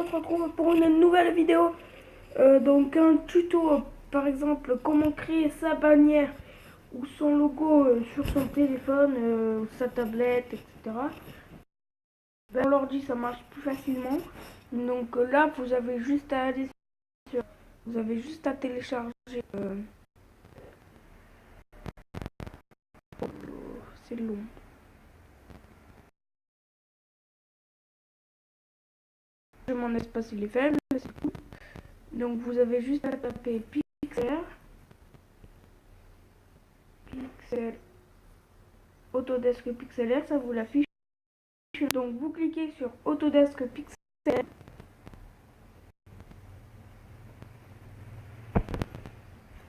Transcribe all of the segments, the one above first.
se retrouve pour une nouvelle vidéo. Donc un tuto, par exemple, comment créer sa bannière ou son logo sur son téléphone, sa tablette, etc. Ben, on leur dit ça marche plus facilement. Donc là, vous avez juste à aller sur... Vous avez juste à télécharger... c'est long. Mon espace il est faible, c'est tout. Donc vous avez juste à taper Pixel, Autodesk Pixel, ça vous l'affiche. Donc vous cliquez sur Autodesk Pixel.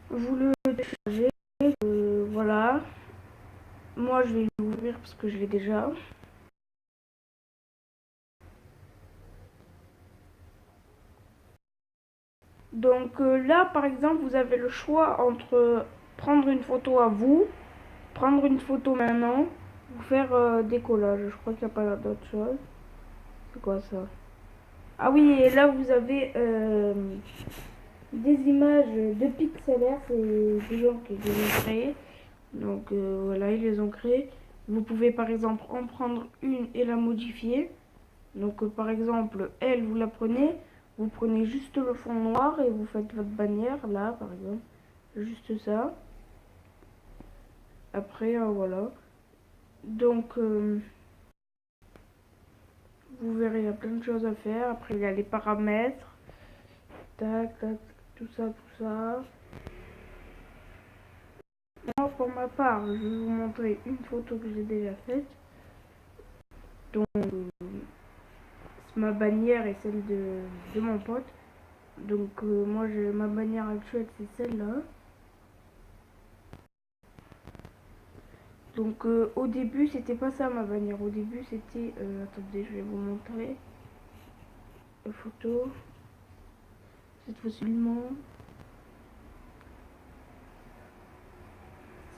Vous le téléchargez. Voilà. Moi je vais l'ouvrir parce que je l'ai déjà. Donc là par exemple vous avez le choix entre prendre une photo à vous, prendre une photo maintenant, ou faire des collages. Je crois qu'il n'y a pas d'autre chose. C'est quoi ça? Ah oui, et là vous avez des images de pixelaires, c'est des gens qui les ont créés. Donc voilà, ils les ont créés. Vous pouvez par exemple en prendre une et la modifier. Donc par exemple, elle, vous la prenez, vous prenez juste le fond noir et vous faites votre bannière, là par exemple. Juste ça. Après, voilà. Donc, vous verrez, il y a plein de choses à faire. Après, il y a les paramètres. Tac, tac, tout ça, tout ça. Moi, pour ma part, je vais vous montrer une photo que j'ai déjà faite. Donc, ma bannière et celle de mon pote. Donc, moi, ma bannière actuelle, c'est celle-là. Donc, au début, c'était pas ça ma bannière. Au début, c'était. Attendez, je vais vous montrer. La photo. Cette fois-ci,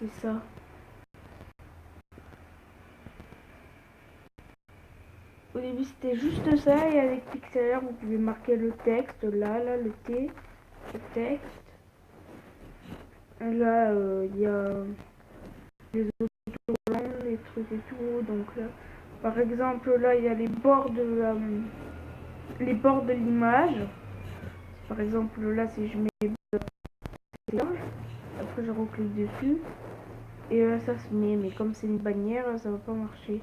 c'est ça. Au début c'était juste ça et avec Pixlr vous pouvez marquer le texte là le T, le texte. Et là il y a les autocollants, les trucs et tout. Donc là par exemple là il y a les bords de l'image. Par exemple là si je mets après je reclique dessus et ça se met, mais comme c'est une bannière ça va pas marcher.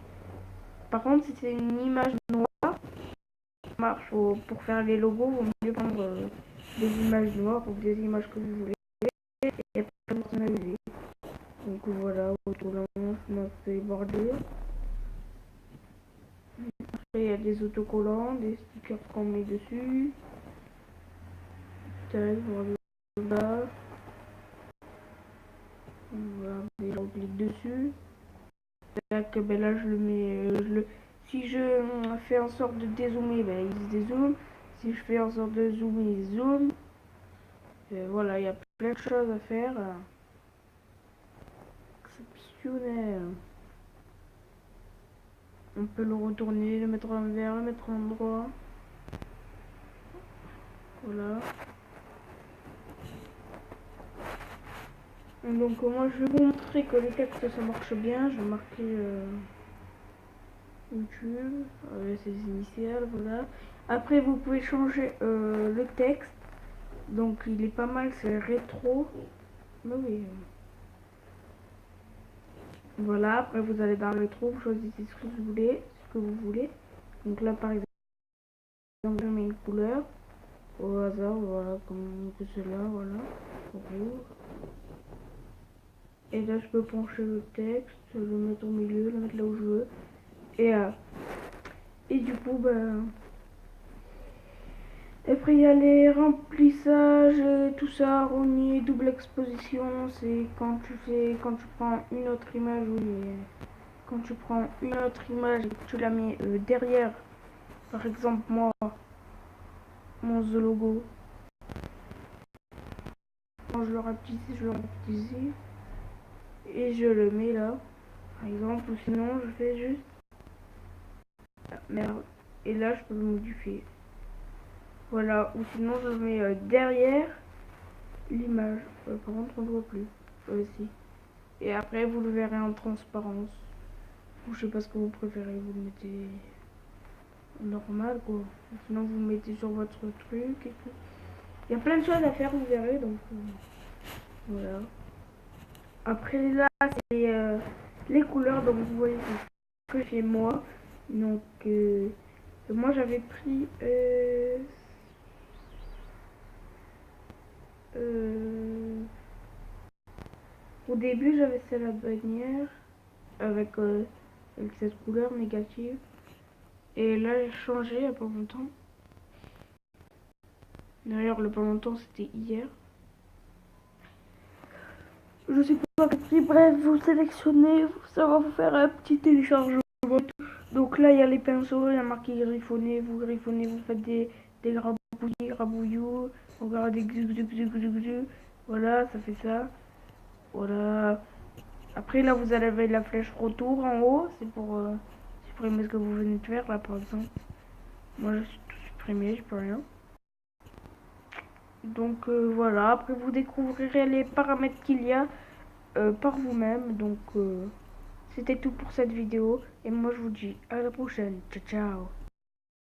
Par contre si c'est une image noire marche pour faire les logos, vous mieux prendre des images noires ou des images que vous voulez et personnaliser. Donc voilà, autocollant, je m'en fais border. Après il y a des autocollants, des stickers qu'on met dessus. Tac, voilà. Voilà, déjà on clique dessus. Tac, ben là je le mets, si je fais en sorte de dézoomer, ben il se dézoome. Si je fais en sorte de zoomer, il zoome. Voilà, il y a plein de choses à faire. Exceptionnel. On peut le retourner, le mettre en vert, le mettre en droit. Voilà. Donc moi je vais vous montrer que les textes ça marche bien. Je vais marquer YouTube, ses initiales, voilà. Après vous pouvez changer le texte. Donc il est pas mal, c'est rétro. Mais oui. Voilà, après vous allez dans le rétro, vous choisissez ce que vous voulez, Donc là par exemple je mets une couleur au hasard, voilà, comme que cela, voilà. Rouge. Et là je peux pencher le texte, le mettre au milieu, le mettre là où je veux. Et du coup après il y a les remplissages et tout ça, rogner, double exposition, c'est quand tu prends une autre image, oui, quand tu prends une autre image et que tu la mets derrière, par exemple moi, mon The Logo, quand je le rapetisse, et je le mets là, par exemple, ou sinon je fais juste merde, et là je peux le modifier. Voilà, ou sinon je le mets derrière l'image. Par contre, on ne voit plus. Aussi. Et après, vous le verrez en transparence. Ou je sais pas ce que vous préférez, vous le mettez normal quoi. Sinon, vous le mettez sur votre truc et tout. Il y a plein de choses à faire, vous verrez. Donc, voilà. Après, là, c'est les couleurs. Donc, vous voyez, c'est ce que j'ai moi. Donc, moi, j'avais pris. Au début, j'avais celle à bannière avec cette couleur négative. Et là, j'ai changé il n'y a pas longtemps. D'ailleurs, le pas longtemps, c'était hier. Je sais pas quel prix. Bref, vous sélectionnez, ça va vous faire un petit téléchargement. Donc là, il y a les pinceaux, il y a marqué griffonner. Vous griffonnez, vous faites des grabouillous. Regardez, voilà, ça fait ça. Voilà. Après, là, vous avez la flèche retour en haut. C'est pour supprimer ce que vous venez de faire, là, par exemple. Moi, je suis tout supprimé, je peux rien. Donc, voilà. Après, vous découvrirez les paramètres qu'il y a par vous-même. Donc, c'était tout pour cette vidéo. Et moi, je vous dis à la prochaine. Ciao, ciao.